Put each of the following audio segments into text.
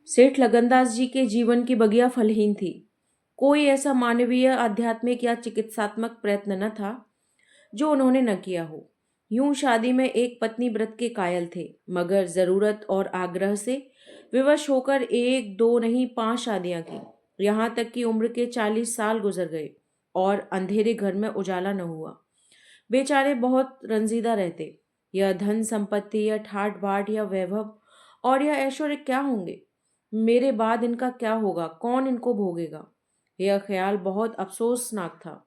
सेठ लगनदास जी के जीवन की बगिया फलहीन थी। कोई ऐसा मानवीय, आध्यात्मिक या चिकित्सात्मक प्रयत्न न था जो उन्होंने न किया हो। यूं शादी में एक पत्नी व्रत के कायल थे, मगर जरूरत और आग्रह से विवश होकर एक दो नहीं 5 शादियां की। यहाँ तक कि उम्र के 40 साल गुजर गए और अंधेरे घर में उजाला न हुआ। बेचारे बहुत रंजीदा रहते। यह धन संपत्ति या ठाट बाट या वैभव और यह ऐश्वर्य क्या होंगे? मेरे बाद इनका क्या होगा? कौन इनको भोगेगा? यह ख्याल बहुत अफसोसनाक था।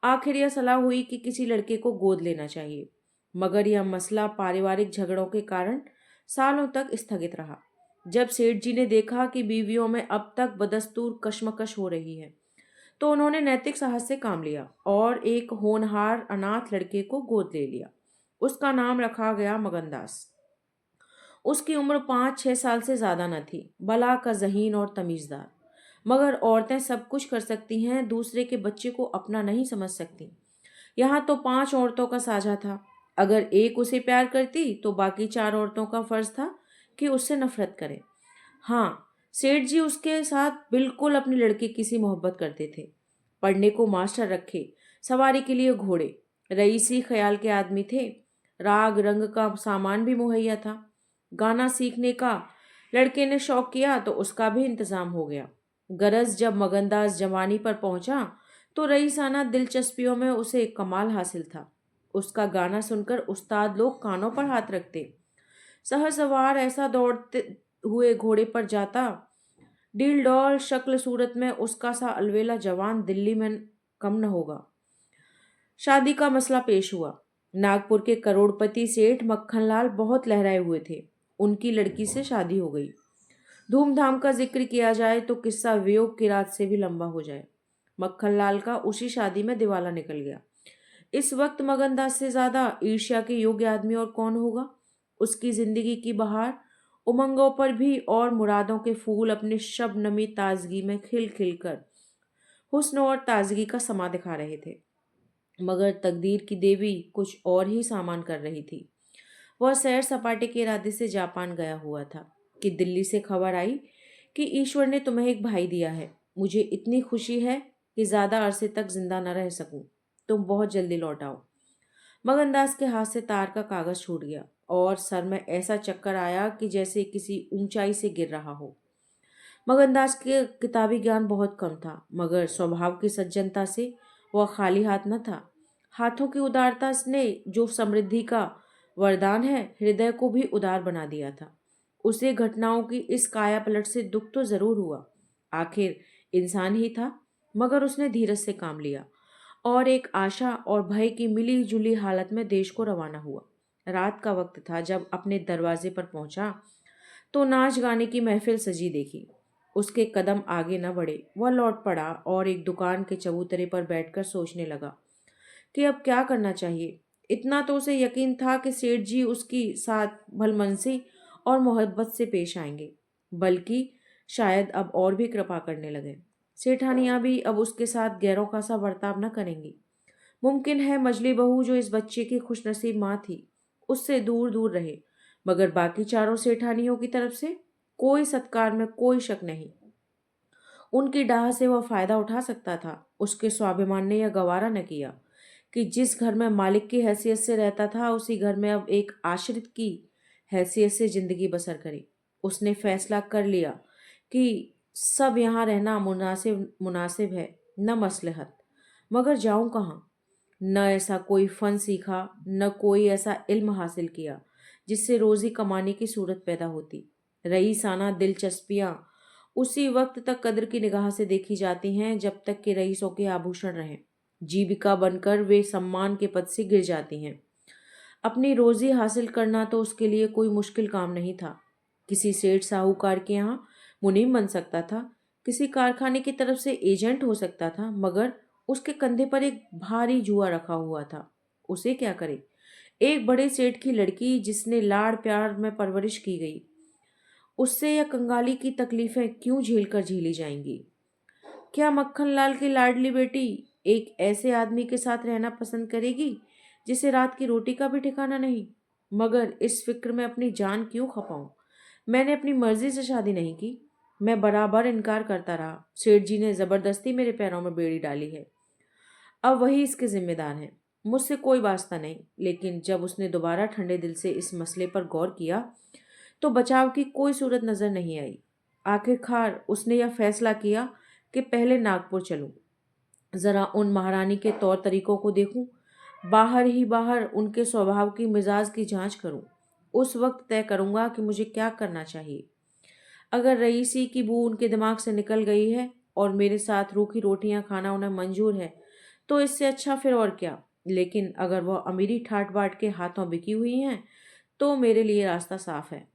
आखिर यह सलाह हुई कि किसी लड़के को गोद लेना चाहिए, मगर यह मसला पारिवारिक झगड़ों के कारण सालों तक स्थगित रहा। जब सेठ जी ने देखा कि बीवियों में अब तक बदस्तूर कशमकश हो रही है, तो उन्होंने नैतिक साहस से काम लिया और एक होनहार अनाथ लड़के को गोद ले लिया। उसका नाम रखा गया मगनदास। उसकी उम्र 5-6 साल से ज्यादा न थी, भला का जहीन और तमीजदार। मगर औरतें सब कुछ कर सकती हैं, दूसरे के बच्चे को अपना नहीं समझ सकती। यहाँ तो 5 औरतों का साझा था। अगर एक उसे प्यार करती तो बाकी 4 औरतों का फर्ज था कि उससे नफरत करें। हाँ, सेठ जी उसके साथ बिल्कुल अपनी लड़की की सी मोहब्बत करते थे। पढ़ने को मास्टर रखे, सवारी के लिए घोड़े, रईसी ख्याल के आदमी थे। राग रंग का सामान भी मुहैया था। गाना सीखने का लड़के ने शौक किया तो उसका भी इंतजाम हो गया। गरज जब मगनदास जवानी पर पहुंचा तो रईसाना दिलचस्पियों में उसे कमाल हासिल था। उसका गाना सुनकर उस्ताद लोग कानों पर हाथ रखते। सहसवार ऐसा दौड़ते हुए घोड़े पर जाता, डील डॉल शक्ल सूरत में उसका सा अलवेला जवान दिल्ली में कम न होगा। शादी का मसला पेश हुआ। नागपुर के करोड़पति सेठ मक्खनलाल बहुत लहराए हुए थे। उनकी लड़की से शादी हो गई। धूमधाम का जिक्र किया जाए तो किस्सा वियोग की रात से भी लंबा हो जाए। मक्खनलाल का उसी शादी में दिवाला निकल गया। इस वक्त मगनदास से ज्यादा ईर्ष्या के योग्य आदमी और कौन होगा? उसकी जिंदगी की बहार, उमंगों पर भी और मुरादों के फूल अपने शबनमी ताजगी में खिल खिल कर हुस्न और ताजगी का समा दिखा रहे थे। मगर तकदीर की देवी कुछ और ही सामान कर रही थी। वह सैर सपाटे के इरादे से जापान गया हुआ था कि दिल्ली से खबर आई कि ईश्वर ने तुम्हें एक भाई दिया है। मुझे इतनी खुशी है कि ज्यादा अरसे तक जिंदा न रह सकूं। तुम बहुत जल्दी लौट आओ। मगनदास के हाथ से तार का कागज छूट गया और सर में ऐसा चक्कर आया कि जैसे किसी ऊंचाई से गिर रहा हो। मगनदास के किताबी ज्ञान बहुत कम था, मगर स्वभाव की सज्जनता से वह खाली हाथ न था। हाथों की उदारता ने जो समृद्धि का वरदान है, हृदय को भी उदार बना दिया था। उसे घटनाओं की इस काया पलट से दुख तो जरूर हुआ। आखिर इंसान ही था, मगर उसने धीरज से काम लिया और एक आशा और भय की मिली जुली हालत में देश को रवाना हुआ। रात का वक्त था। जब अपने दरवाजे पर पहुंचा तो नाच गाने की महफिल सजी देखी। उसके कदम आगे न बढ़े। वह लौट पड़ा और एक दुकान के चबूतरे पर बैठकर सोचने लगा कि अब क्या करना चाहिए। इतना तो उसे यकीन था कि सेठ जी उसकी साथ भलमनसी और मोहब्बत से पेश आएंगे, बल्कि शायद अब और भी कृपा करने लगे। सेठानियां भी अब उसके साथ गैरों का सा बर्ताव न करेंगी। मुमकिन है मजली बहू जो इस बच्चे की खुशनसीब माँ थी, उससे दूर दूर रहे, मगर बाकी चारों सेठानियों की तरफ से कोई सत्कार में कोई शक नहीं। उनकी डाह से वह फायदा उठा सकता था। उसके स्वाभिमान ने यह गवारा न किया कि जिस घर में मालिक की हैसियत से रहता था, उसी घर में अब एक आश्रित की हैसियत से जिंदगी बसर करे। उसने फैसला कर लिया कि सब यहाँ रहना मुनासिब मुनासिब है, न मसलहत। मगर जाऊं कहाँ? न ऐसा कोई फन सीखा, न कोई ऐसा इल्म हासिल किया जिससे रोजी कमाने की सूरत पैदा होती। रईसाना दिलचस्पियां उसी वक्त तक कद्र की निगाह से देखी जाती हैं जब तक कि रईसों के आभूषण रहें। जीविका बनकर वे सम्मान के पद से गिर जाती हैं। अपनी रोजी हासिल करना तो उसके लिए कोई मुश्किल काम नहीं था। किसी सेठ साहूकार के यहाँ मुनीम बन सकता था, किसी कारखाने की तरफ से एजेंट हो सकता था, मगर उसके कंधे पर एक भारी जुआ रखा हुआ था। उसे क्या करे? एक बड़े सेठ की लड़की जिसने लाड़ प्यार में परवरिश की गई, उससे यह कंगाली की तकलीफें क्यों झेल कर झेली जाएंगी? क्या मक्खनलाल की लाडली बेटी एक ऐसे आदमी के साथ रहना पसंद करेगी जिसे रात की रोटी का भी ठिकाना नहीं? मगर इस फिक्र में अपनी जान क्यों खपाऊं? मैंने अपनी मर्जी से शादी नहीं की। मैं बराबर इनकार करता रहा। सेठ जी ने जबरदस्ती मेरे पैरों में बेड़ी डाली है। अब वही इसके जिम्मेदार हैं। मुझसे कोई वास्ता नहीं। लेकिन जब उसने दोबारा ठंडे दिल से इस मसले पर गौर किया तो बचाव की कोई सूरत नजर नहीं आई। आखिरकार उसने यह फैसला किया कि पहले नागपुर चलूं, जरा उन महारानी के तौर तरीकों को देखूं, बाहर ही बाहर उनके स्वभाव की मिजाज की जांच करूं। उस वक्त तय करूंगा कि मुझे क्या करना चाहिए। अगर रईसी की बू उनके दिमाग से निकल गई है और मेरे साथ रूखी रोटियां खाना उन्हें मंजूर है तो इससे अच्छा फिर और क्या। लेकिन अगर वह अमीरी ठाट बाट के हाथों बिकी हुई हैं तो मेरे लिए रास्ता साफ है।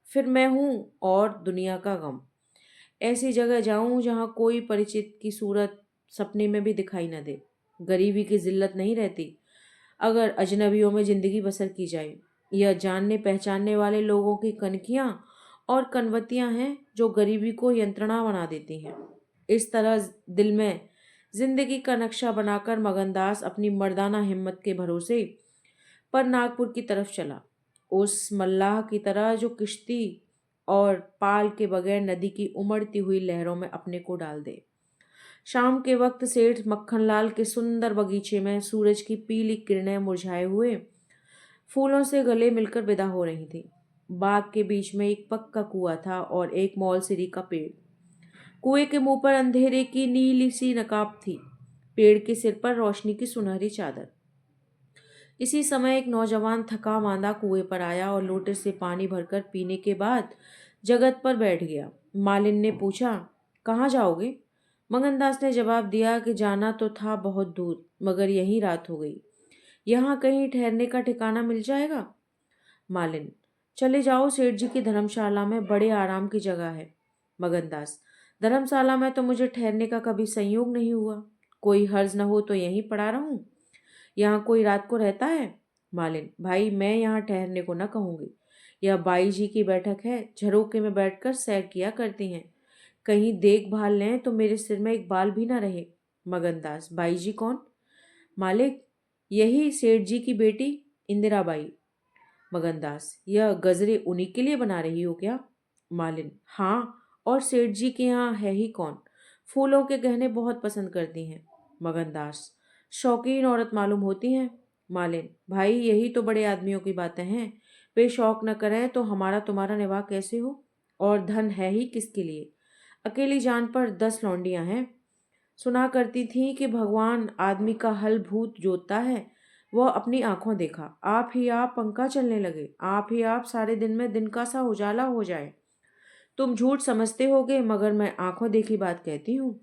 फिर मैं हूं और दुनिया का गम। ऐसी जगह जाऊं जहां कोई परिचित की सूरत सपने में भी दिखाई न दे। गरीबी की जिल्लत नहीं रहती अगर अजनबियों में जिंदगी बसर की जाए। यह जानने पहचानने वाले लोगों की कनखियां और कनवतियां हैं जो गरीबी को यंत्रणा बना देती हैं। इस तरह दिल में जिंदगी का नक्शा बनाकर मगनदास अपनी मर्दाना हिम्मत के भरोसे पर नागपुर की तरफ चला, उस मल्लाह की तरह जो किश्ती और पाल के बगैर नदी की उमड़ती हुई लहरों में अपने को डाल दे। शाम के वक्त सेठ मक्खनलाल के सुंदर बगीचे में सूरज की पीली किरणें मुरझाए हुए फूलों से गले मिलकर विदा हो रही थी। बाग के बीच में एक पक्का कुआं था और एक मौलसिरी का पेड़। कुएं के मुंह पर अंधेरे की नीली सी नकाब थी, पेड़ के सिर पर रोशनी की सुनहरी चादर। इसी समय एक नौजवान थका मांदा कुएं पर आया और लोटे से पानी भरकर पीने के बाद जगत पर बैठ गया। मालिन ने पूछा, कहाँ जाओगे? मगनदास ने जवाब दिया कि जाना तो था बहुत दूर, मगर यहीं रात हो गई। यहाँ कहीं ठहरने का ठिकाना मिल जाएगा? मालिन, चले जाओ, सेठ जी की धर्मशाला में बड़े आराम की जगह है। मगनदास, धर्मशाला में तो मुझे ठहरने का कभी संयोग नहीं हुआ। कोई हर्ज न हो तो यहीं पड़ा रहूं। यहाँ कोई रात को रहता है? मालिन, भाई मैं यहाँ ठहरने को न कहूँगी। यह बाई जी की बैठक है, झरोके में बैठकर सैर किया करती हैं। कहीं देखभाल लें तो मेरे सिर में एक बाल भी न रहे। मगनदास, बाई जी कौन? मालिक, यही सेठ जी की बेटी इंदिरा बाई। मगनदास, यह गजरे उन्हीं के लिए बना रही हो क्या? मालिन, हाँ, और सेठ जी के यहाँ है ही कौन? फूलों के गहने बहुत पसंद करती हैं। मगनदास, शौकीन औरत मालूम होती हैं। मालिन, भाई यही तो बड़े आदमियों की बातें हैं। वे शौक न करें तो हमारा तुम्हारा निवाह कैसे हो? और धन है ही किसके लिए? अकेली जान पर 10 लौंडियां हैं। सुना करती थी कि भगवान आदमी का हल भूत जोतता है। वह अपनी आंखों देखा। आप ही आप पंखा चलने लगे, आप ही आप सारे दिन में दिन का सा उजाला हो जाए। तुम झूठ समझते होगे मगर मैं आंखों देखी बात कहती हूँ।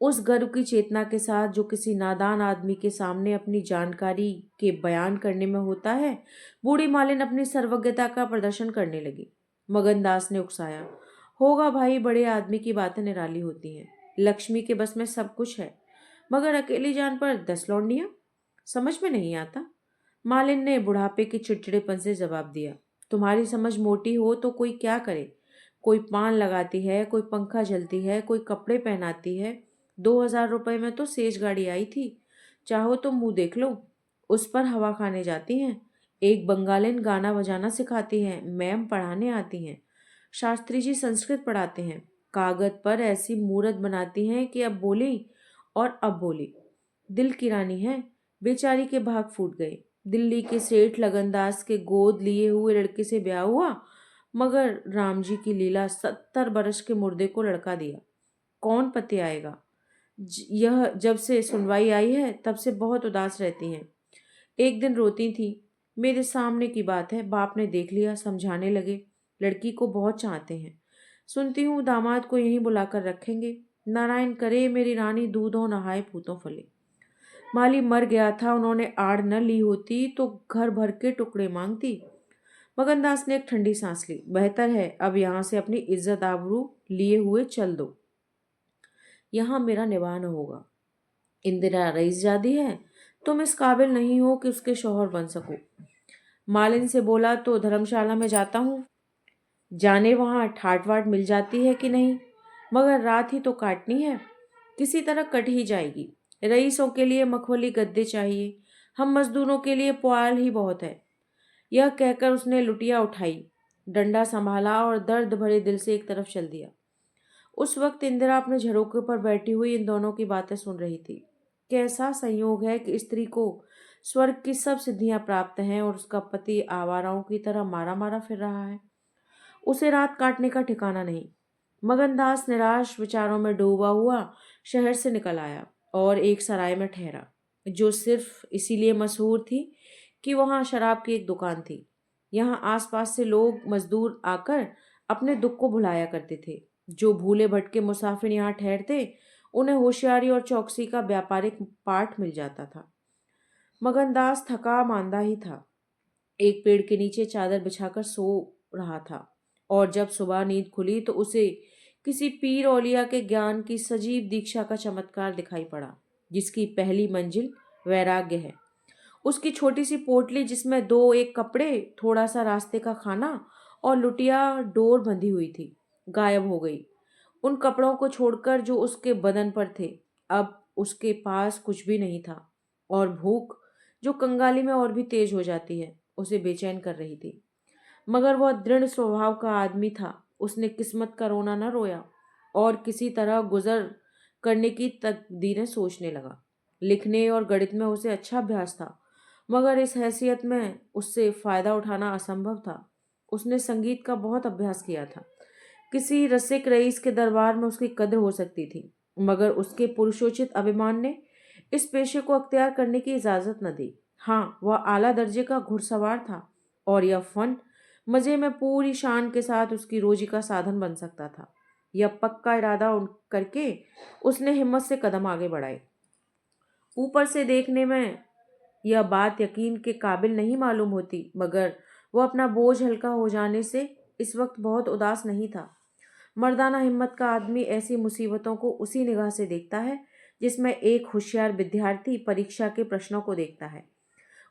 उस गर्व की चेतना के साथ जो किसी नादान आदमी के सामने अपनी जानकारी के बयान करने में होता है, बूढ़ी मालिन अपनी सर्वज्ञता का प्रदर्शन करने लगी। मगनदास ने उकसाया, होगा भाई, बड़े आदमी की बातें निराली होती हैं। लक्ष्मी के बस में सब कुछ है, मगर अकेली जान पर 10 लौंडियां? समझ में नहीं आता। मालिन ने बुढ़ापे के चिड़चिड़ेपन से जवाब दिया, तुम्हारी समझ मोटी हो तो कोई क्या करे। कोई पान लगाती है, कोई पंखा झलती है, कोई कपड़े पहनाती है। 2,000 रुपए में तो सेज गाड़ी आई थी। चाहो तो मुंह देख लो, उस पर हवा खाने जाती हैं। एक बंगालिन गाना बजाना सिखाती है, मैम पढ़ाने आती हैं। शास्त्री जी संस्कृत पढ़ाते हैं। कागज पर ऐसी मूरत बनाती हैं कि अब बोली और अब बोली। दिल की रानी है। बेचारी के भाग फूट गए। दिल्ली के सेठ लगनदास के गोद लिए हुए लड़के से ब्याह हुआ, मगर राम जी की लीला 70 बरस के मुर्दे को लड़का दिया। कौन पति आएगा? यह जब से सुनवाई आई है तब से बहुत उदास रहती हैं। एक दिन रोती थी। मेरे सामने की बात है, बाप ने देख लिया, समझाने लगे। लड़की को बहुत चाहते हैं। सुनती हूँ दामाद को यहीं बुलाकर रखेंगे। नारायण करे मेरी रानी दूधों नहाए पूतों फले। माली मर गया था, उन्होंने आड़ न ली होती तो घर भर के टुकड़े मांगती। मगनदास ने एक ठंडी सांस ली। बेहतर है अब यहाँ से अपनी इज्जत आबरू लिए हुए चल दो। यहाँ मेरा निवाह न होगा। इंदिरा रईसजादी है, तुम इस काबिल नहीं हो कि उसके शौहर बन सको। मालिन से बोला तो धर्मशाला में जाता हूँ, जाने वहाँ ठाट वाट मिल जाती है कि नहीं, मगर रात ही तो काटनी है, किसी तरह कट ही जाएगी। रईसों के लिए मखमली गद्दे चाहिए, हम मजदूरों के लिए पुआल ही बहुत है। यह कहकर उसने लुटिया उठाई डंडा संभाला और दर्द भरे दिल से एक तरफ चल दिया। उस वक्त इंदिरा अपने झरोके पर बैठी हुई इन दोनों की बातें सुन रही थी। कैसा संयोग है कि स्त्री को स्वर्ग की सब सिद्धियां प्राप्त हैं और उसका पति आवाराओं की तरह मारा मारा फिर रहा है। उसे रात काटने का ठिकाना नहीं। मगनदास निराश विचारों में डूबा हुआ शहर से निकल आया और एक सराय में ठहरा, जो सिर्फ इसीलिए मशहूर थी कि वहां शराब की एक दुकान थी। यहाँ आसपास से लोग मजदूर आकर अपने दुख को भुलाया करते थे। जो भूले भटके मुसाफिर यहाँ ठहरते, उन्हें होशियारी और चौकसी का व्यापारिक पाठ मिल जाता था। मगनदास थका मांदा ही था। एक पेड़ के नीचे चादर बिछाकर सो रहा था और जब सुबह नींद खुली तो उसे किसी पीर औलिया के ज्ञान की सजीव दीक्षा का चमत्कार दिखाई पड़ा, जिसकी पहली मंजिल वैराग्य है। उसकी छोटी सी पोटली, जिसमें दो एक कपड़े, थोड़ा सा रास्ते का खाना और लुटिया डोर बंधी हुई थी, गायब हो गई। उन कपड़ों को छोड़कर जो उसके बदन पर थे, अब उसके पास कुछ भी नहीं था। और भूख, जो कंगाली में और भी तेज हो जाती है, उसे बेचैन कर रही थी। मगर वह दृढ़ स्वभाव का आदमी था। उसने किस्मत का रोना न रोया और किसी तरह गुजर करने की तकदीरें सोचने लगा। लिखने और गणित में उसे अच्छा अभ्यास था, मगर इस हैसियत में उससे फायदा उठाना असंभव था। उसने संगीत का बहुत अभ्यास किया था। किसी रसिक रईस के दरबार में उसकी कद्र हो सकती थी, मगर उसके पुरुषोचित अभिमान ने इस पेशे को अख्तियार करने की इजाजत न दी। हाँ, वह आला दर्जे का घुड़सवार था और यह फन मजे में पूरी शान के साथ उसकी रोजी का साधन बन सकता था। यह पक्का इरादा करके उसने हिम्मत से कदम आगे बढ़ाए। ऊपर से देखने में यह बात यकीन के काबिल नहीं मालूम होती, मगर वह अपना बोझ हल्का हो जाने से इस वक्त बहुत उदास नहीं था। मर्दाना हिम्मत का आदमी ऐसी मुसीबतों को उसी निगाह से देखता है जिसमें एक होशियार विद्यार्थी परीक्षा के प्रश्नों को देखता है।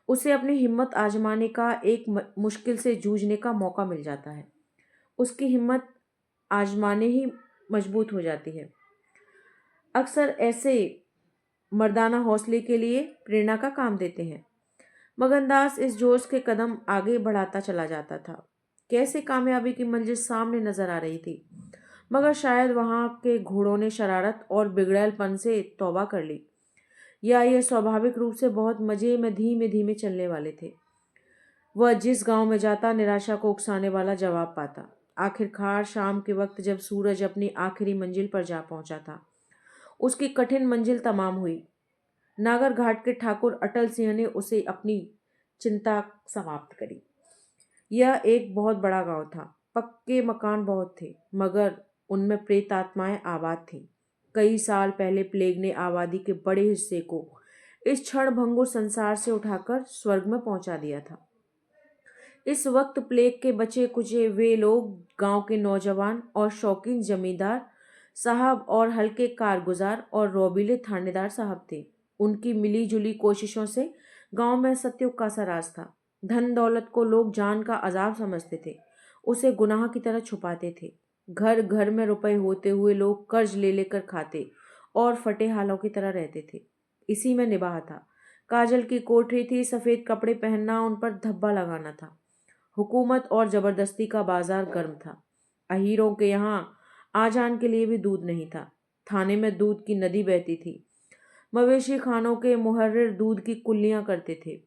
उसे अपनी हिम्मत आजमाने का, एक मुश्किल से जूझने का मौका मिल जाता है। उसकी हिम्मत आजमाने ही मजबूत हो जाती है। अक्सर ऐसे मर्दाना हौसले के लिए प्रेरणा का काम देते हैं। मगनदास इस जोश के कदम आगे बढ़ाता चला जाता था। कैसे कामयाबी की मंजिल सामने नजर आ रही थी, मगर शायद वहां के घोड़ों ने शरारत और बिगड़ैलपन से तौबा कर ली, या ये स्वाभाविक रूप से बहुत मजे में धीमे धीमे चलने वाले थे। वह जिस गांव में जाता, निराशा को उकसाने वाला जवाब पाता। आखिरकार शाम के वक्त जब सूरज अपनी आखिरी मंजिल पर जा पहुंचा था, उसकी कठिन मंजिल तमाम हुई। नागर घाट के ठाकुर अटल सिंह ने उसे अपनी चिंता समाप्त करी। यह एक बहुत बड़ा गांव था। पक्के मकान बहुत थे, मगर उनमें प्रेत आत्माएं आबाद थीं। कई साल पहले प्लेग ने आबादी के बड़े हिस्से को इस क्षण भंगुर संसार से उठाकर स्वर्ग में पहुंचा दिया था। इस वक्त प्लेग के बचे कुचे वे लोग गांव के नौजवान और शौकीन जमींदार साहब और हल्के कारगुजार और रोबीले थानेदार साहब थे। उनकी मिली जुली कोशिशों से गांव में सत्युग का सा राज था। धन दौलत को लोग जान का अजाब समझते थे, उसे गुनाह की तरह छुपाते थे। घर घर में रुपए होते हुए लोग कर्ज ले लेकर खाते और फटे हालों की तरह रहते थे। इसी में निबाह था। काजल की कोठरी थी, सफेद कपड़े पहनना, उन पर धब्बा लगाना था। हुकूमत और जबरदस्ती का बाजार गर्म था। अहीरों के यहाँ आजान के लिए भी दूध नहीं था। थाने में दूध की नदी बहती थी। मवेशी खानों के मुहर्रिर दूध की कुल्लियां करते थे।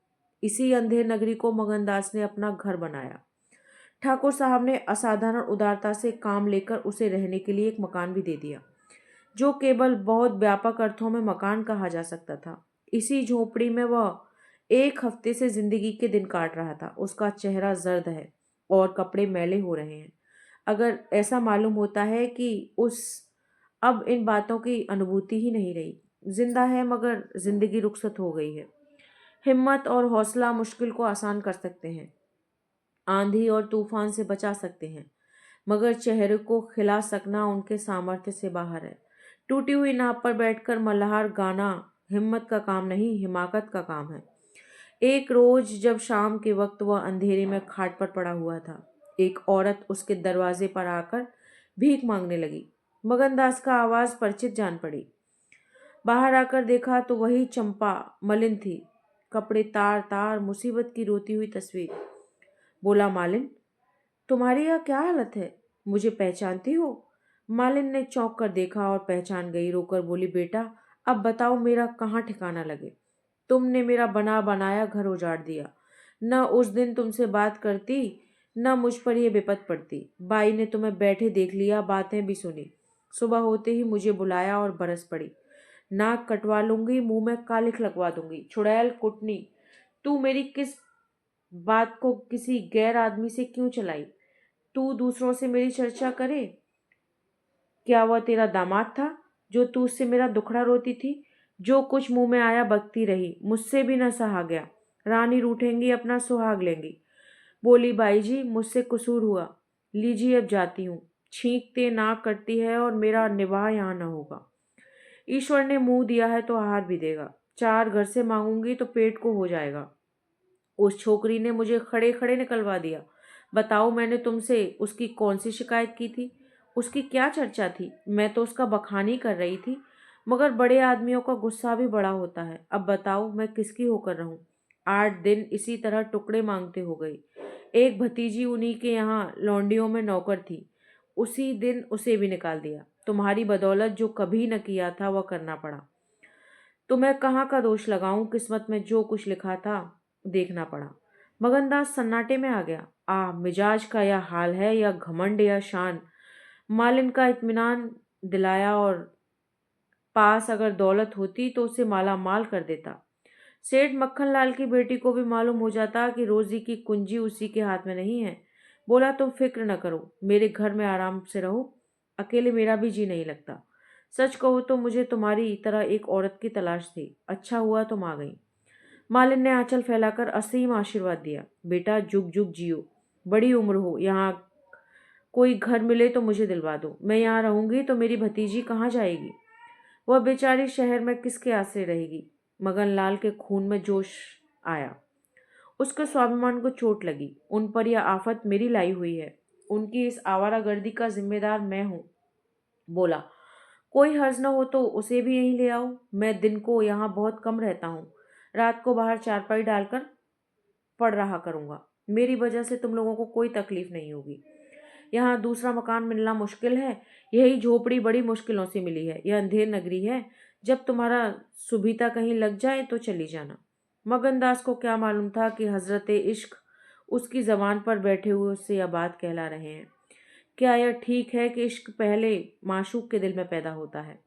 इसी अंधेर नगरी को मगनदास ने अपना घर बनाया। ठाकुर साहब ने असाधारण उदारता से काम लेकर उसे रहने के लिए एक मकान भी दे दिया, जो केवल बहुत व्यापक अर्थों में मकान कहा जा सकता था। इसी झोपड़ी में वह एक हफ्ते से जिंदगी के दिन काट रहा था। उसका चेहरा जर्द है और कपड़े मैले हो रहे हैं। अगर ऐसा मालूम होता है कि उस अब इन बातों की अनुभूति ही नहीं रही। जिंदा है, मगर जिंदगी रुखसत हो गई है। हिम्मत और हौसला मुश्किल को आसान कर सकते हैं, आंधी और तूफान से बचा सकते हैं, मगर चेहरे को खिला सकना उनके सामर्थ्य से बाहर है। टूटी हुई नाव पर बैठकर मल्हार गाना हिम्मत का काम नहीं, हिमाकत का काम है। एक रोज जब शाम के वक्त वह अंधेरे में खाट पर पड़ा हुआ था, एक औरत उसके दरवाजे पर आकर भीख मांगने लगी। मगनदास का आवाज परिचित जान पड़ी। बाहर आकर देखा तो वही चंपा मलिन थी, कपड़े तार तार, मुसीबत की रोती हुई तस्वीर। बोला, मालिन, तुम्हारी यह क्या हालत है? मुझे पहचानती हो? मालिन ने चौंक कर देखा और पहचान गई। रोकर बोली, बेटा अब बताओ मेरा कहाँ ठिकाना लगे? तुमने मेरा बना बनाया घर उजाड़ दिया। न उस दिन तुमसे बात करती, न मुझ पर यह विपत पड़ती। बाई ने तुम्हें बैठे देख लिया, बातें भी सुनी। सुबह होते ही मुझे बुलाया और बरस पड़ी। नाक कटवा लूंगी, मुंह में कालिख लगवा दूंगी। चुड़ैल कुटनी, तू मेरी किस बात को किसी गैर आदमी से क्यों चलाई? तू दूसरों से मेरी चर्चा करे? क्या वह तेरा दामाद था जो तू उससे मेरा दुखड़ा रोती थी? जो कुछ मुंह में आया बकती रही, मुझसे भी न सहा गया। रानी रूठेंगी, अपना सुहाग लेंगी। बोली, बाई जी मुझसे कसूर हुआ, लीजिए अब जाती हूँ। छींकते नाक कटती है और मेरा निवाह यहाँ न होगा। ईश्वर ने मुंह दिया है तो आहार भी देगा। चार घर से मांगूंगी तो पेट को हो जाएगा। उस छोकरी ने मुझे खड़े खड़े निकलवा दिया। बताओ मैंने तुमसे उसकी कौन सी शिकायत की थी? उसकी क्या चर्चा थी? मैं तो उसका बखान ही कर रही थी। मगर बड़े आदमियों का गुस्सा भी बड़ा होता है। अब बताओ मैं किसकी होकर रहूं? 8 दिन इसी तरह टुकड़े मांगते हो गई। एक भतीजी उन्हीं के यहाँ लौंडियों में नौकर थी। उसी दिन उसे भी निकाल दिया। तुम्हारी बदौलत जो कभी न किया था वह करना पड़ा। तो मैं कहाँ का दोष लगाऊं? किस्मत में जो कुछ लिखा था देखना पड़ा। मगनदास सन्नाटे में आ गया। मिजाज का यह हाल है, या घमंड या शान? मालिन का इत्मीनान दिलाया और पास अगर दौलत होती तो उसे माला माल कर देता। सेठ मक्खन लाल की बेटी को भी मालूम हो जाता कि रोजी की कुंजी उसी के हाथ में नहीं है। बोला, तुम फिक्र न करो, मेरे घर में आराम से रहो। अकेले मेरा भी जी नहीं लगता। सच कहो तो मुझे तुम्हारी तरह एक औरत की तलाश थी। अच्छा हुआ तुम आ गई। मालिन ने आंचल फैलाकर असीम आशीर्वाद दिया। बेटा जुग जुग जियो, बड़ी उम्र हो। यहाँ कोई घर मिले तो मुझे दिलवा दो। मैं यहाँ रहूंगी तो मेरी भतीजी कहाँ जाएगी? वह बेचारी शहर में किसके आसरे रहेगी? मगन लाल के खून में जोश आया। उसके स्वाभिमान को चोट लगी। उन पर यह आफत मेरी लाई हुई है। उनकी इस आवारागर्दी का जिम्मेदार मैं हूँ। बोला, कोई हर्ज न हो तो उसे भी यहीं ले आओ। मैं दिन को यहाँ बहुत कम रहता हूँ। रात को बाहर चारपाई डालकर पड़ रहा करूँगा। मेरी वजह से तुम लोगों को कोई तकलीफ नहीं होगी। यहाँ दूसरा मकान मिलना मुश्किल है। यही झोपड़ी बड़ी मुश्किलों से मिली है। यह अंधेर नगरी है। जब तुम्हारा सुबीता कहीं लग जाए तो चली जाना। मगनदास को क्या मालूम था कि हजरत इश्क उसकी जबान पर बैठे हुए उससे यह बात कहला रहे हैं। क्या यह ठीक है कि इश्क पहले माशूक के दिल में पैदा होता है?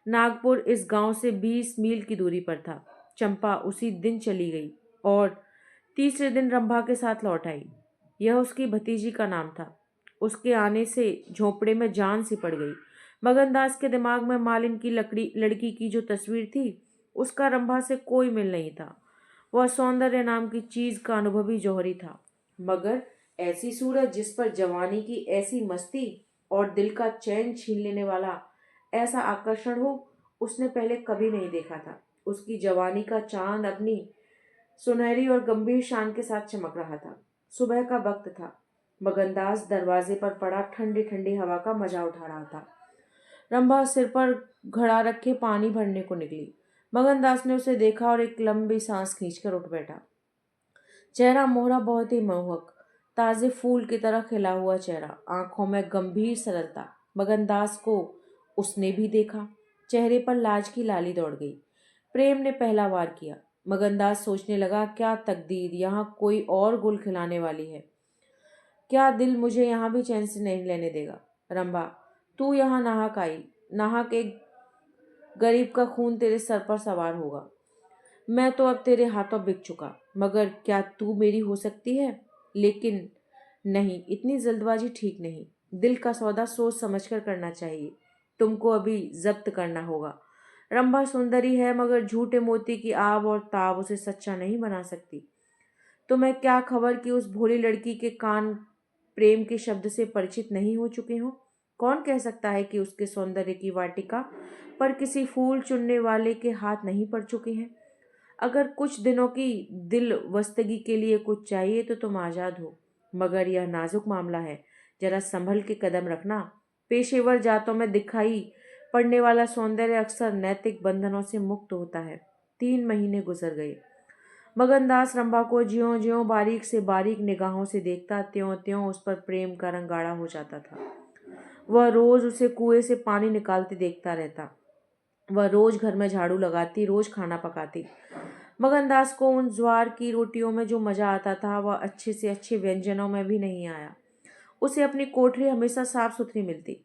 नागपुर इस गांव से 20 मील की दूरी पर था। चंपा उसी दिन चली गई और तीसरे दिन रंभा के साथ लौट आई। यह उसकी भतीजी का नाम था। उसके आने से झोंपड़े में जान सी पड़ गई। मगनदास के दिमाग में मालिन की लड़की की जो तस्वीर थी, उसका रंभा से कोई मेल नहीं था। वह सौंदर्य नाम की चीज का अनुभवी जौहरी था, मगर ऐसी सूरत जिस पर जवानी की ऐसी मस्ती और दिल का चैन छीन लेने वाला ऐसा आकर्षण हो, उसने पहले कभी नहीं देखा था। उसकी जवानी का चांद अपनी सुनहरी और गंभीर शान के साथ चमक रहा था। सुबह का वक्त था। मगनदास दरवाजे पर पड़ा ठंडी ठंडी हवा का मजा उठा रहा था। रंभा सिर पर घड़ा रखे पानी भरने को निकली। मगनदास ने उसे देखा और एक लंबी सांस खींचकर उठ बैठा। चेहरा मोहरा बहुत ही मोहक, ताजे फूल की तरह खिला हुआ चेहरा, आंखों में गंभीर सरलता। मगनदास को उसने भी देखा। चेहरे पर लाज की लाली दौड़ गई। प्रेम ने पहला वार किया। मगनदास सोचने लगा, क्या तकदीर यहाँ कोई और गुल खिलाने वाली है। क्या दिल मुझे यहाँ भी चैन से नहीं लेने देगा? रंभा, तू यहाँ नाहक आई। नाहक एक गरीब का खून तेरे सर पर सवार होगा। मैं तो अब तेरे हाथों बिक चुका, मगर क्या तू मेरी हो सकती है? लेकिन नहीं, इतनी जल्दबाजी ठीक नहीं। दिल का सौदा सोच समझकर करना चाहिए। तुमको अभी जब्त करना होगा। रंभा सुंदरी है, मगर झूठे मोती की आब और ताब उसे सच्चा नहीं बना सकती। तुम्हें क्या खबर कि उस भोली लड़की के कान प्रेम के शब्द से परिचित नहीं हो चुके हों? कौन कह सकता है कि उसके सौंदर्य की वाटिका पर किसी फूल चुनने वाले के हाथ नहीं पड़ चुके हैं? अगर कुछ दिनों की दिल वस्तगी के लिए कुछ चाहिए तो तुम आजाद हो, मगर यह नाजुक मामला है। जरा संभल के कदम रखना। पेशेवर जातों में दिखाई पड़ने वाला सौंदर्य अक्सर नैतिक बंधनों से मुक्त होता है। 3 महीने गुजर गए। मगनदास रंभा को ज्यों ज्यों बारीक से बारीक निगाहों से देखता, त्यों त्यों उस पर प्रेम का रंग गाढ़ा हो जाता था। वह रोज उसे कुएं से पानी निकालते देखता रहता। वह रोज घर में झाड़ू लगाती, रोज खाना पकाती। मगनदास को उन ज्वार की रोटियों में जो मजा आता था, वह अच्छे से अच्छे व्यंजनों में भी नहीं आया। उसे अपनी कोठरी हमेशा साफ सुथरी मिलती।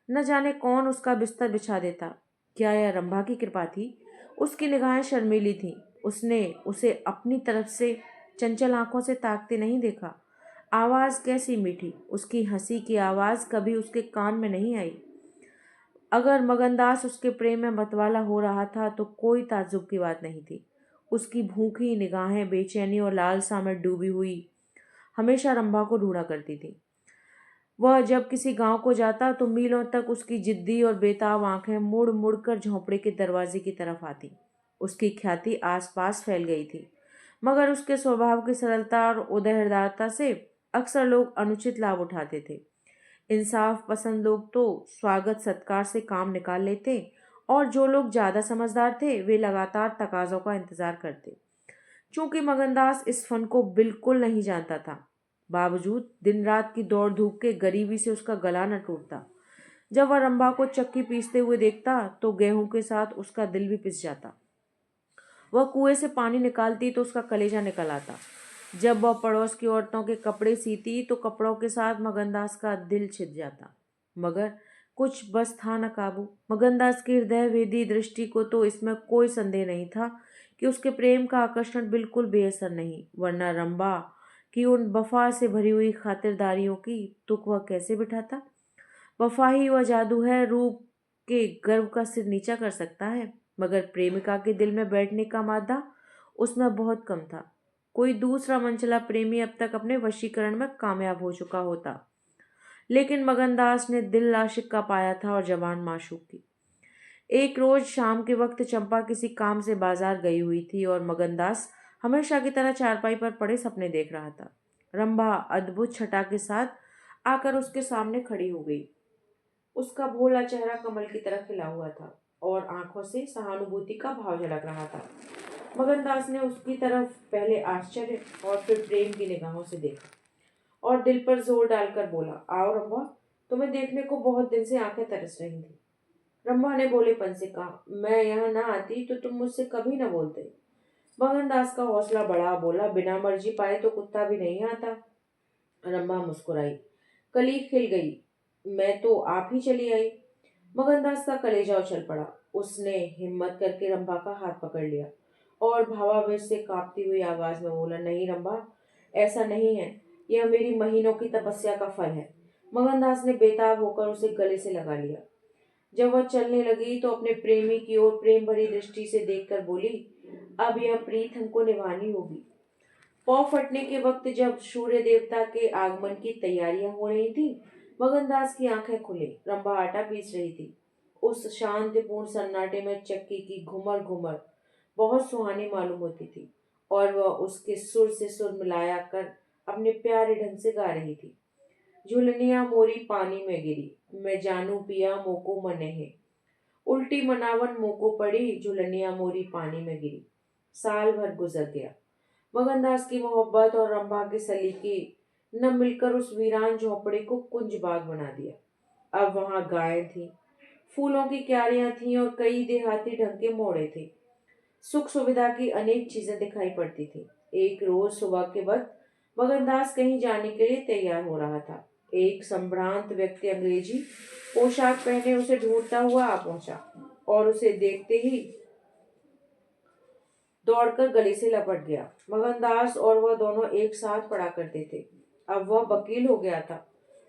न जाने कौन उसका बिस्तर बिछा देता। क्या यह रंभा की कृपा थी? उसकी निगाहें शर्मीली थीं। उसने उसे अपनी तरफ से चंचल आंखों से ताकते नहीं देखा। आवाज कैसी मीठी! उसकी हंसी की आवाज कभी उसके कान में नहीं आई। अगर मगनदास उसके प्रेम में मतवाला हो रहा था तो कोई ताज्जुब की बात नहीं थी। उसकी भूखी निगाहें बेचैनी और लालसा में डूबी हुई हमेशा रंभा को ढूंढा करती थी। वह जब किसी गांव को जाता तो मीलों तक उसकी जिद्दी और बेताब आंखें मुड़ मुड़ कर झोंपड़े के दरवाजे की तरफ आती। उसकी ख्याति आसपास फैल गई थी, मगर उसके स्वभाव की सरलता और उदारता से अक्सर लोग अनुचित लाभ उठाते थे। इंसाफ पसंद लोग तो स्वागत सत्कार से काम निकाल लेते, और जो लोग ज्यादा समझदार थे वे लगातार तकाजों का इंतजार करते। चूंकि मगनदास इस फन को बिल्कुल नहीं जानता था, बावजूद दिन रात की दौड़ धूप के गरीबी से उसका गला न टूटता। जब वह रंभा को चक्की पीसते हुए देखता तो गेहूं के साथ उसका दिल भी पिस जाता। वह कुएं से पानी निकालती तो उसका कलेजा निकल आता। जब वह पड़ोस की औरतों के कपड़े सीती तो कपड़ों के साथ मगनदास का दिल छिद जाता। मगर कुछ बस था न काबू। मगनदास की हृदय वेदी दृष्टि को तो इसमें कोई संदेह नहीं था कि उसके प्रेम का आकर्षण बिल्कुल बेअसर नहीं, वरना रंभा की उन वफा से भरी हुई खातिरदारियों की तुक वह कैसे बिठाता। वफा ही वह जादू है, रूप के गर्व का सिर नीचा कर सकता है, मगर प्रेमिका के दिल में बैठने का मादा उसमें बहुत कम था। कोई दूसरा मनचला प्रेमी अब तक अपने वशीकरण में कामयाब हो चुका होता, लेकिन मगनदास ने दिल आशिक का पाया था और जवान माशूक की। एक रोज शाम के वक्त चंपा किसी काम से बाजार गई हुई थी और मगनदास हमेशा की तरह चारपाई पर पड़े सपने देख रहा था। रंभा अद्भुत छटा के साथ आकर उसके सामने खड़ी हो गई। उसका भोला चेहरा कमल की तरह खिला हुआ था और आंखों से सहानुभूति का भाव झलक रहा था। मगनदास ने उसकी तरफ पहले आश्चर्य और फिर प्रेम की निगाहों से देखा और दिल पर जोर डालकर बोला, आओ रंभा, तुम्हें देखने को बहुत दिन से आंखें तरस रही थी। रंभा ने भोलेपन से कहा, मैं यहाँ ना आती तो तुम मुझसे कभी न बोलते। मगनदास का हौसला बढ़ा, बोला, बिना मर्जी पाए तो कुत्ता भी नहीं आता। रंभा मुस्कुराई, कली खिल गई, मैं तो आप ही चली आई। मगनदास का कलेजा उछल पड़ा। उसने हिम्मत करके रंभा का हाथ पकड़ लिया और भावावेश से कांपती हुई आवाज में बोला, नहीं रंभा, ऐसा नहीं है, यह मेरी महीनों की तपस्या का फल है। मगनदास ने बेताब होकर उसे गले से लगा लिया। जब वह चलने लगी तो अपने प्रेमी की ओर प्रेम भरी दृष्टि से देखकर बोली, अब यह प्रीत हमको निभानी होगी। पौ फटने के वक्त जब सूर्य देवता के आगमन की तैयारियां हो रही थी, मगनदास की आंखें खुली। रंभा आटा पीस रही थी। उस शांतिपूर्ण सन्नाटे में चक्की की घुमर घुमर बहुत सुहानी मालूम होती थी और वह उसके सुर से सुर मिलाया कर अपने प्यारे ढंग से गा रही थी। झुलनिया मोरी पानी में गिरी, मैं जानू पिया मोको मने है, उल्टी मनावन मोको पड़ी, झुलनिया मोरी पानी में गिरी। साल भर गुजर गया। मगनदास की मोहब्बत और रंभा के सलीके न मिलकर उस वीरान झोपड़े को कुंज बाग बना दिया। अब वहां गायें थी, फूलों की क्यारियां थीं और कई देहाती ढंग के मोड़े थे। सुख सुविधा की अनेक चीजें दिखाई पड़ती थी। एक रोज सुबह के वक्त मगनदास कहीं जाने के लिए तैयार हो रहा था। एक संभ्रांत व्यक्ति अंग्रेजी पोशाक पहने उसे ढूंढता हुआ आ पहुंचा और उसे देखते ही दौड़कर गले से लपट गया। मगनदास और वह दोनों एक साथ पढ़ा करते थे। अब वह वकील हो गया था।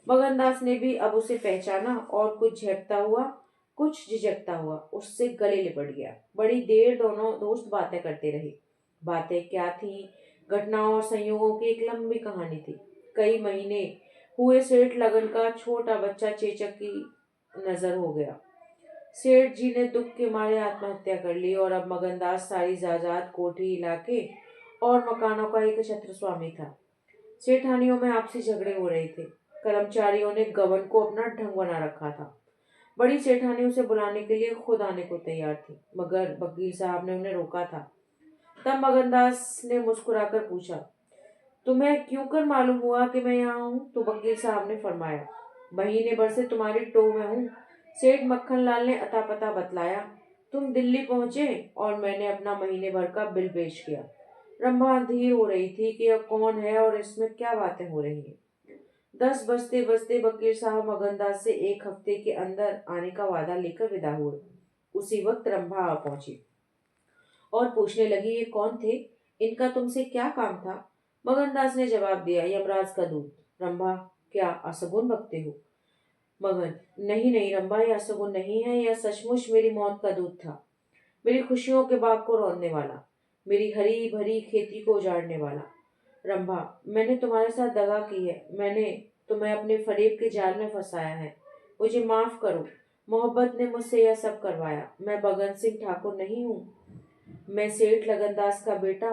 मगनदास ने भी अब उसे पहचाना और कुछ झेपता हुआ, कुछ झिझकता हुआ उससे गले लिपट गया। बड़ी देर दोनों दोस्त बातें करते रहे। बातें क्या थी, घटनाओं और संयोगों की एक लंबी कहानी थी। कई महीने हुए सेठ लगन का छोटा बच्चा चेचक की नजर हो गया। सेठ जी ने दुख के मारे आत्महत्या कर ली और अब मगनदास सारी जायदाद, कोठी, इलाके और मकानों का एक छत्र स्वामी था। सेठानियों में आपसी झगड़े हो रहे थे। कर्मचारियों ने गबन को अपना ढंग बना रखा था। बड़ी सेठानी उसे बुलाने के लिए खुद आने को तैयार थी, मगर वकील साहब ने उन्हें रोका था। तब मगनदास ने मुस्कुराकर पूछा, तुम्हें क्यों कर मालूम हुआ कि मैं यहाँ हूँ? तो वकील साहब ने फरमाया, महीने भर से तुम्हारी टो में हूँ। सेठ मक्खन लाल ने अता पता बतलाया। तुम दिल्ली पहुंचे और मैंने अपना महीने भर का बिल पेश किया। रंभा धीर हो रही थी कि यह कौन है और इसमें क्या बातें हो रही हैं। 10 बजते बजते वकील साहब मगनदास से 1 हफ्ते के अंदर आने का वादा लेकर विदा हुए। उसी वक्त रंभा आ पहुंची और पूछने लगी, ये कौन थे? इनका तुमसे क्या काम था? मगनदास ने जवाब दिया, यमराज का दूत। रंभा, क्या असगुन बकते हो? मगन, नहीं नहीं रंभा, यह असगुन नहीं है, यह सचमुच मेरी मौत का दूत था। मेरी खुशियों के बाग को रौंदने वाला, मेरी हरी भरी खेती को उजाड़ने वाला। रंभा, मैंने तुम्हारे साथ दगा की है, मैंने तुम्हें अपने फरेब के जाल में फंसाया है। मुझे माफ करो। मोहब्बत ने मुझसे यह सब करवाया। मैं बगन सिंह ठाकुर नहीं हूँ। मैं सेठ लगनदास का बेटा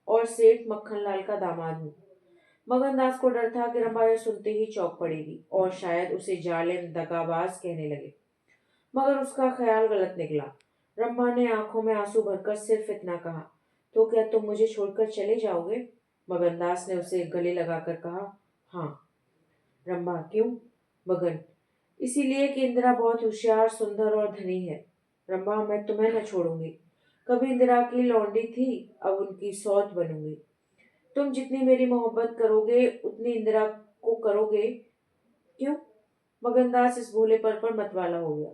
और सेठ मक्खनलाल का दामाद हूँ। मगनदास को डर था कि रंभा यह सुनते ही चौंक पड़ेगी और शायद उसे जालिम दगाबाज कहने लगे, मगर उसका ख्याल गलत निकला। रंभा ने आंखों में आंसू भरकर सिर्फ इतना कहा, तो क्या तुम मुझे छोड़कर चले जाओगे? मगनदास ने उसे गले लगाकर कहा, हाँ। रंभा, क्यों? मगन, इसीलिए कि इंदिरा बहुत होशियार, सुंदर और धनी है। रंभा, मैं तुम्हें न छोड़ूंगी। कभी इंदिरा की लौंडी थी, अब उनकी सौत बनूंगी। तुम जितनी मेरी मोहब्बत करोगे उतनी इंदिरा को करोगे। क्यों? मगनदास इस भोलेपन पर मतवाला हो गया।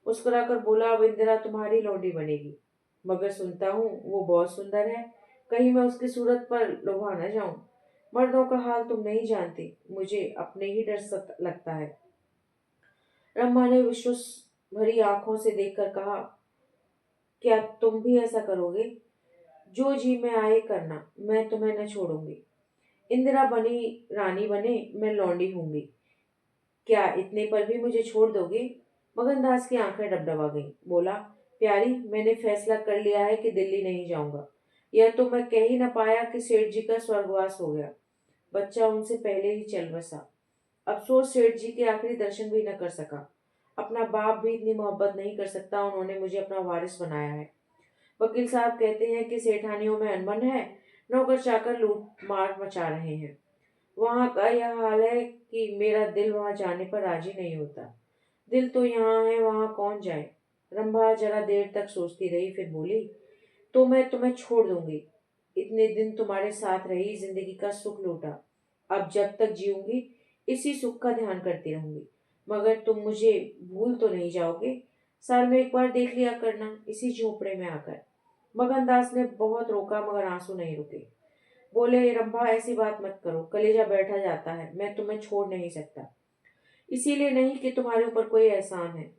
मुस्कुराकर बोला, अब इंदिरा तुम्हारी लौंडी बनेगी। मगर सुनता हूँ वो बहुत सुंदर है, कहीं मैं उसकी सूरत पर लोभा न जाऊं। मर्दों का हाल तुम नहीं जानती, मुझे अपने ही डर लगता है। रम्मा ने विश्वास भरी आंखों से देखकर कहा, क्या तुम भी ऐसा करोगे? जो जी में आए करना, मैं तुम्हें न छोड़ूंगी। इंदिरा बनी रानी बने, मैं लौंडी होंगी। क्या इतने पर भी मुझे छोड़ दोगे? मगनदास की आंखें डबडबा गईं। बोला, प्यारी, मैंने फैसला कर लिया है कि दिल्ली नहीं जाऊंगा। यह तो मैं कह ही न पाया कि सेठ जी का स्वर्गवास हो गया। बच्चा उनसे पहले ही चल बसा। अफसोस सेठ जी के आखिरी दर्शन भी न कर सका। अपना बाप भी इतनी मोहब्बत नहीं कर सकता, उन्होंने मुझे अपना वारिस बनाया है। वकील साहब कहते हैं कि सेठानियों में अनबन है, नौकर चाकर लूट मार मचा रहे हैं। वहां का यह हाल है कि मेरा दिल वहां जाने पर राजी नहीं होता। दिल तो यहाँ है, वहां कौन जाए? रंभा जरा देर तक सोचती रही, फिर बोली, तो मैं तुम्हें छोड़ दूंगी। इतने दिन तुम्हारे साथ रही, जिंदगी का सुख लूटा। अब जब तक जीऊंगी इसी सुख का ध्यान करती रहूंगी। मगर तुम मुझे भूल तो नहीं जाओगे? साल में एक बार देख लिया करना, इसी झोपड़े में आकर। मगनदास ने बहुत रोका मगर आंसू नहीं रुके। बोले, रंभा, ऐसी बात मत करो, कलेजा बैठा जाता है, मैं तुम्हें छोड़ नहीं सकता। इसीलिए नहीं कि तुम्हारे ऊपर कोई एहसान है,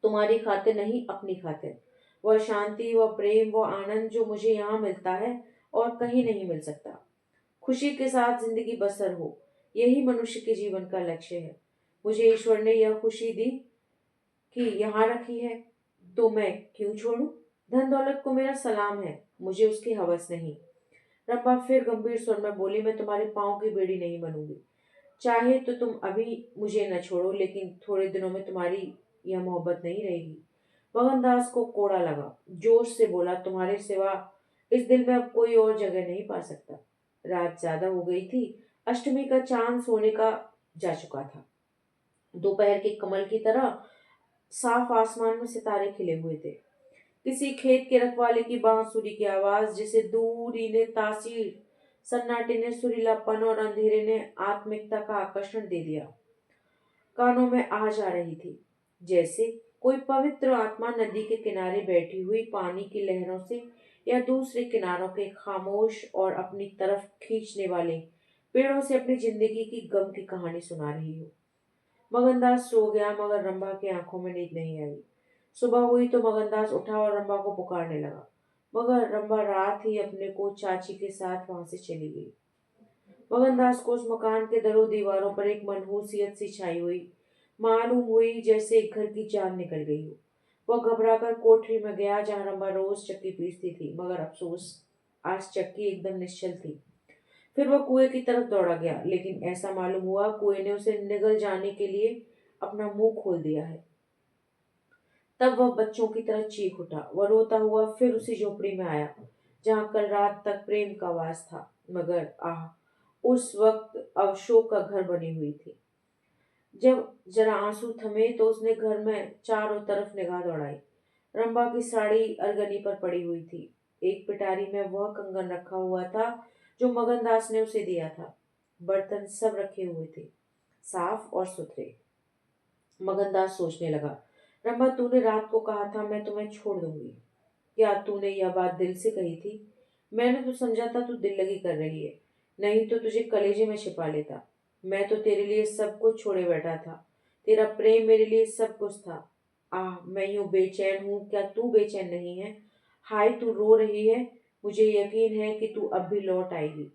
तुम्हारी खातिर नहीं, अपनी खातिर। वह शांति, वह प्रेम, वह आनंद जो मुझे यहाँ मिलता है और कहीं नहीं मिल सकता। खुशी के साथ जिंदगी बसर हो, यही मनुष्य के जीवन का लक्ष्य है। मुझे ईश्वर ने यह खुशी दी कि यहाँ रखी है, तो मैं क्यों छोड़ूं? धन दौलत को मेरा सलाम है, मुझे उसकी हवस नहीं। रंभा फिर गंभीर स्वर में बोली, मैं तुम्हारे पाँव की बेड़ी नहीं बनूंगी। चाहे तो तुम अभी मुझे न छोड़ो, लेकिन थोड़े दिनों में तुम्हारी यह मोहब्बत नहीं रहेगी। मोहनदास को कोड़ा लगा, जोश से बोला, तुम्हारे सिवा इस दिल में अब कोई और जगह नहीं पा सकता। रात ज्यादा हो गई थी, अष्टमी का चांद सोने का जा चुका था। दोपहर के कमल की तरह साफ आसमान में सितारे खिले हुए थे। किसी खेत के रखवाले की बांसुरी की आवाज, जिसे दूरी ने तासीर, सन्नाटे ने सुरीलापन और अंधेरे ने आत्मिकता का आकर्षण दे दिया, कानों में आ जा रही थी। जैसे कोई पवित्र आत्मा नदी के किनारे बैठी हुई पानी की लहरों से या दूसरे किनारों के खामोश और अपनी तरफ खींचने वाले पेड़ों से अपनी जिंदगी की गम की कहानी सुना रही हो। मगनदास सो गया, मगर रंभा की आंखों में नींद नहीं आई। सुबह हुई तो मगनदास उठा और रंभा को पुकारने लगा, मगर रंभा रात ही अपने को चाची के साथ वहां से चली गई। मगनदास को उस मकान के दरों दीवारों पर एक मनहूसियत सी छाई हुई मालूम हुई, जैसे एक घर की जान निकल गई हो। वह घबराकर कोठरी में गया जहां रंभा रोज चक्की पीसती थी, मगर अफसोस आज चक्की एकदम निश्चल थी। फिर वह कुएं की तरफ दौड़ा गया, लेकिन ऐसा मालूम हुआ कुएं ने उसे निगल जाने के लिए अपना मुंह खोल दिया है। तब वह बच्चों की तरह चीख उठा। वह रोता हुआ फिर उसी झोपड़ी में आया जहाँ कल रात तक प्रेम का वास था, मगर आह, उस वक्त अवशोक का घर बनी हुई थी। जब जरा आंसू थमे तो उसने घर में चारों तरफ निगाह दौड़ाई। रंभा की साड़ी अरगनी पर पड़ी हुई थी। एक पिटारी में वह कंगन रखा हुआ था जो मगनदास ने उसे दिया था। बर्तन सब रखे हुए थे, साफ और सुथरे। मगनदास सोचने लगा, रंभा, तूने रात को कहा था मैं तुम्हें छोड़ दूंगी। क्या तूने यह बात दिल से कही थी? मैंने तो समझा था तू दिल लगी कर रही है, नहीं तो तुझे कलेजे में छिपा लेता। मैं तो तेरे लिए सब कुछ छोड़े बैठा था। तेरा प्रेम मेरे लिए सब कुछ था। आह, मैं यूं बेचैन हूँ, क्या तू बेचैन नहीं है? हाय, तू रो रही है। मुझे यकीन है कि तू अब भी लौट आएगी।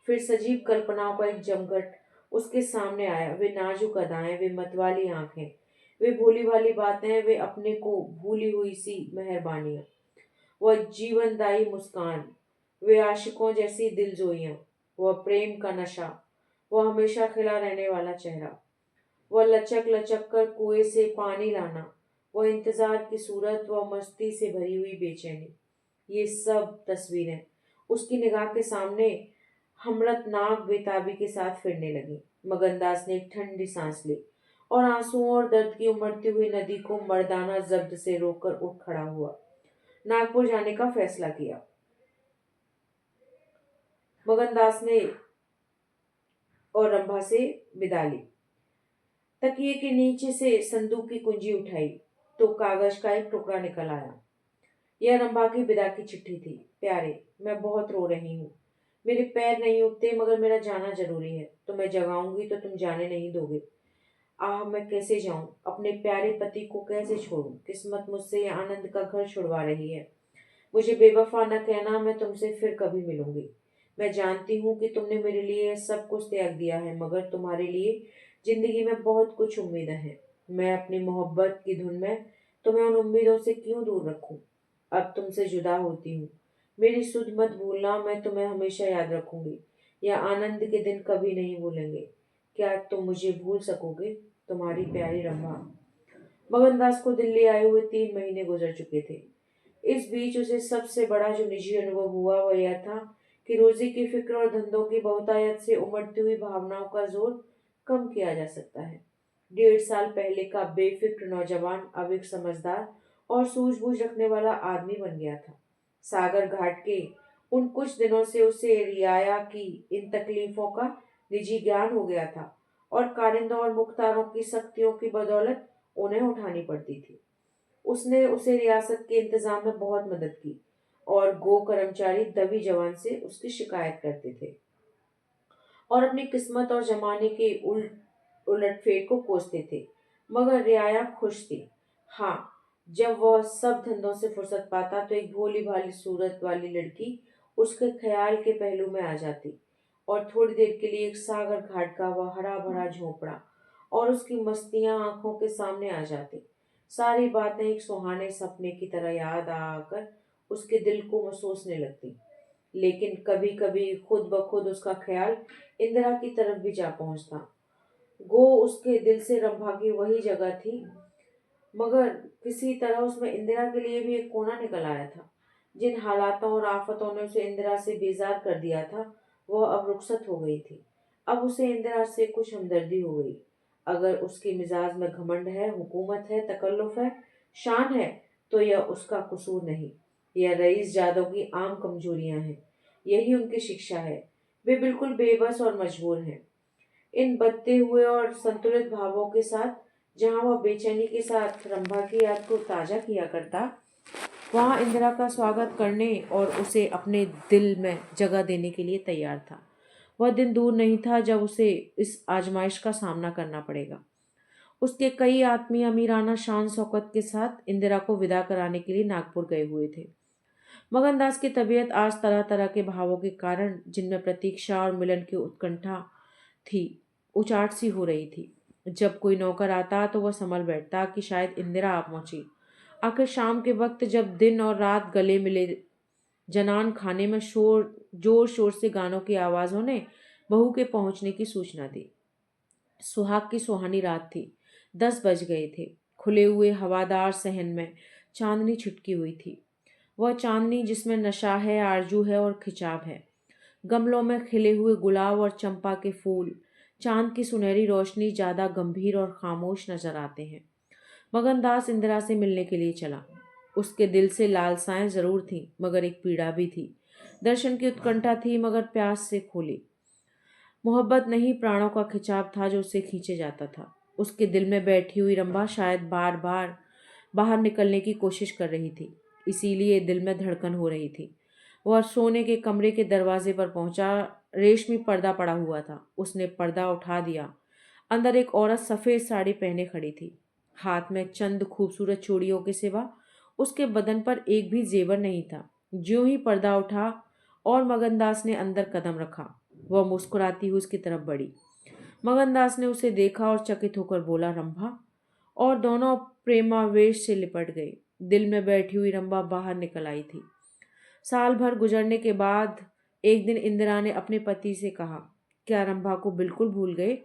फिर सजीव कल्पनाओं का एक जमघट उसके सामने आया। वे नाजुक अदाएं, वे मतवाली आंखें, वे भोली भाली बातें, वे अपने को भूली हुई सी मेहरबानियां, वह जीवनदायी मुस्कान, वे आशिकों जैसी दिलजोइयां, वह प्रेम का नशा, वह हमेशा खिला रहने वाला चेहरा, वह लचक लचक कर कुएं से पानी लाना, वह इंतजार की सूरत, वह मस्ती से भरी हुई बेचैनी। ये सब तस्वीरें उसकी निगाह के सामने हमड़तनाक बेताबी के साथ फिरने लगी। मगनदास ने एक ठंडी सांस ली और आंसुओं और दर्द की उमड़ती हुई नदी को मर्दाना जब्त से रोककर उठ खड़ा हुआ। नागपुर जाने का फैसला किया। मगनदास ने और रंभा से विदा ली। तकिए के नीचे से संदूक की कुंजी उठाई तो कागज का एक टुकड़ा निकल आया। यह रंभा की विदा की चिट्ठी थी। प्यारे, मैं बहुत रो रही हूँ। मेरे पैर नहीं उठते, मगर मेरा जाना जरूरी है। तो मैं जगाऊंगी तो तुम जाने नहीं दोगे। आह, मैं कैसे जाऊं? अपने प्यारे पति को कैसे छोड़ूं? किस्मत मुझसे यह आनंद का घर छुड़वा रही है। मुझे बेवफा न कहना, मैं तुमसे फिर कभी मिलूंगी। मैं जानती हूँ कि तुमने मेरे लिए सब कुछ त्याग दिया है, मगर तुम्हारे लिए जिंदगी में बहुत कुछ उम्मीदें हैं। मैं अपनी मोहब्बत की धुन में तुम्हें उन उम्मीदों से क्यों दूर रखूं? अब तुमसे जुदा होती हूँ। मेरी सुध मत भूलना, मैं तुम्हें हमेशा याद रखूंगी। यह आनंद के दिन कभी नहीं भूलेंगे। क्या तुम मुझे भूल सकोगे? तुम्हारी प्यारी रंभा। मगनदास को दिल्ली आए हुए 3 महीने गुजर चुके थे। इस बीच उसे सबसे बड़ा जो निजी अनुभव हुआ वह यह था कि रोजी की फिक्र और धंधों की बहुतायत से उमड़ती हुई भावनाओं का जोर कम किया जा सकता है। 1.5 साल पहले का बेफिक्र नौजवान अब एक समझदार और सूझबूझ रखने वाला आदमी बन गया था। सागर घाट के उन कुछ दिनों से उसे रियाया की इन तकलीफों का निजी ज्ञान हो गया था और कारिंदों और मुख्तारों की सख्तियों की बदौलत उन्हें उठानी पड़ती थी। उसने उसे रियासत के इंतजाम में बहुत मदद की और गो कर्मचारी दबी जवान से उसकी शिकायत करते थे और अपनी किस्मत और जमाने के उलटफेर को कोसते थे। मगर रियाया खुश थी। हाँ, जब वह सब धंधों से फुर्सत पाता तो एक भोली भाली सूरत वाली लड़की उसके ख्याल के पहलू में आ जाती और थोड़ी देर के लिए एक सागर घाट का वह हरा भरा झोंपड़ा और उसकी मस्तियां आंखों के सामने आ जाती। सारी बातें एक सुहाने सपने की तरह याद आकर उसके दिल को महसूसने लगती। लेकिन कभी कभी खुद ब खुद उसका ख्याल इंदिरा की तरफ भी जा पहुंचता। गो उसके दिल से रंभा की वही जगह थी, मगर किसी तरह उसमें इंदिरा के लिए भी एक कोना निकल आया था। जिन हालातों और आफतों ने उसे इंदिरा से बेजार कर दिया था वह अब रुखसत हो गई थी। अब उसे इंदिरा से कुछ हमदर्दी हो गई। अगर उसके मिजाज में घमंड है, हुकूमत है, तकल्लुफ है, शान है, तो यह उसका कसूर नहीं। यह रईस जादव की आम कमजोरियां हैं। यही उनकी शिक्षा है। वे बिल्कुल बेबस और मजबूर हैं। इन बदते हुए और संतुलित भावों के साथ जहां वह बेचैनी के साथ रंभा की याद को ताजा किया करता, वहां इंदिरा का स्वागत करने और उसे अपने दिल में जगह देने के लिए तैयार था। वह दिन दूर नहीं था जब उसे इस आजमाइश का सामना करना पड़ेगा। उसके कई आत्मीय अमीराना शान शौकत के साथ इंदिरा को विदा कराने के लिए नागपुर गए हुए थे। मगनदास की तबीयत आज तरह तरह के भावों के कारण, जिनमें प्रतीक्षा और मिलन की उत्कंठा थी, उचाट सी हो रही थी। जब कोई नौकर आता तो वह संभल बैठता कि शायद इंदिरा आ पहुंची। आखिर शाम के वक्त जब दिन और रात गले मिले, जनान खाने में जोर शोर से गानों की आवाजों ने बहू के पहुंचने की सूचना दी। सुहाग की सुहानी रात थी। 10 बज गए थे। खुले हुए हवादार सहन में चांदनी छिटकी हुई थी। वह चांदनी जिसमें नशा है, आरजू है और खिंचाव है। गमलों में खिले हुए गुलाब और चंपा के फूल चांद की सुनहरी रोशनी ज्यादा गंभीर और खामोश नजर आते हैं। मगनदास इंदिरा से मिलने के लिए चला। उसके दिल से लालसाएं जरूर थीं, मगर एक पीड़ा भी थी। दर्शन की उत्कंठा थी, मगर प्यास से खोली। मोहब्बत नहीं, प्राणों का खिंचाव था जो उसे खींचे जाता था। उसके दिल में बैठी हुई रंभा शायद बार बार बाहर निकलने की कोशिश कर रही थी, इसीलिए दिल में धड़कन हो रही थी। वह सोने के कमरे के दरवाजे पर पहुंचा। रेशमी पर्दा पड़ा हुआ था। उसने पर्दा उठा दिया। अंदर एक औरत सफेद साड़ी पहने खड़ी थी। हाथ में चंद खूबसूरत चूड़ियों के सिवा उसके बदन पर एक भी जेवर नहीं था। ज्यों ही पर्दा उठा और मगनदास ने अंदर कदम रखा, वह मुस्कुराती हुई उसकी तरफ बढ़ी। मगनदास ने उसे देखा और चकित होकर बोला, रंभा। और दोनों प्रेमावेश से लिपट गए। दिल में बैठी हुई रंभा बाहर निकल आई थी। साल भर गुजरने के बाद एक दिन इंदिरा ने अपने पति से कहा, क्या रंभा को बिल्कुल भूल गए?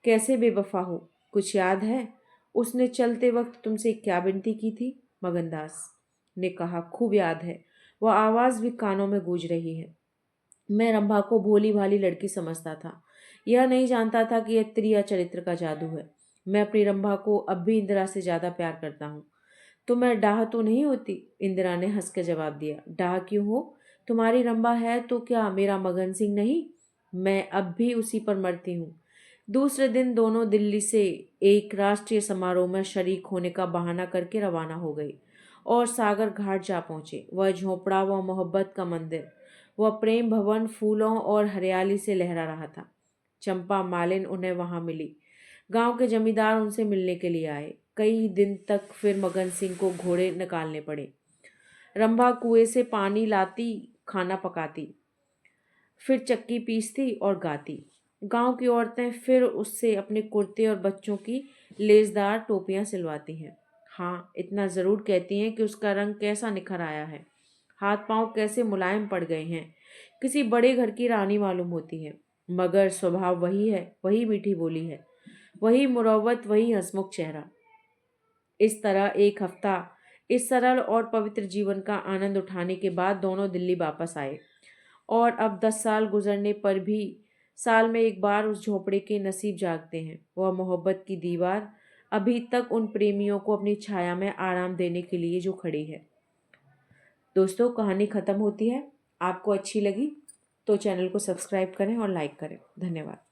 कैसे बेवफा हो, कुछ याद है? उसने चलते वक्त तुमसे क्या विनती की थी? मगनदास ने कहा, खूब याद है। वह आवाज भी कानों में गूंज रही है। मैं रंभा को भोली भाली लड़की समझता था। यह नहीं जानता था कि यह त्रिया चरित्र का जादू है। मैं अपनी रंभा को अब भी इंदिरा से ज्यादा प्यार करता हूँ। तो मैं डाह तो नहीं होती? इंदिरा ने हंस कर जवाब दिया। डाह क्यों हो? तुम्हारी रंभा है तो क्या मेरा मगन सिंह नहीं? मैं अब भी उसी पर मरती हूँ। दूसरे दिन दोनों दिल्ली से एक राष्ट्रीय समारोह में शरीक होने का बहाना करके रवाना हो गई और सागर घाट जा पहुंचे। वह झोपड़ा, वह मोहब्बत का मंदिर, वह प्रेम भवन फूलों और हरियाली से लहरा रहा था। चंपा मालिन उन्हें वहां मिली। गांव के जमींदार उनसे मिलने के लिए आए। कई दिन तक फिर मगन सिंह को घोड़े निकालने पड़े। रंभा कुएं से पानी लाती, खाना पकाती, फिर चक्की पीसती और गाती। गांव की औरतें फिर उससे अपने कुर्ते और बच्चों की लेसदार टोपियां सिलवाती हैं। हाँ, इतना जरूर कहती हैं कि उसका रंग कैसा निखर आया है, हाथ पांव कैसे मुलायम पड़ गए हैं। किसी बड़े घर की रानी मालूम होती है, मगर स्वभाव वही है, वही मीठी बोली है, वही मुरव्वत, वही हंसमुख चेहरा। इस तरह एक हफ्ता इस सरल और पवित्र जीवन का आनंद उठाने के बाद दोनों दिल्ली वापस आए। और अब 10 साल गुजरने पर भी साल में एक बार उस झोपड़े के नसीब जागते हैं। वह मोहब्बत की दीवार अभी तक उन प्रेमियों को अपनी छाया में आराम देने के लिए जो खड़ी है। दोस्तों, कहानी खत्म होती है। आपको अच्छी लगी तो चैनल को सब्सक्राइब करें और लाइक करें। धन्यवाद।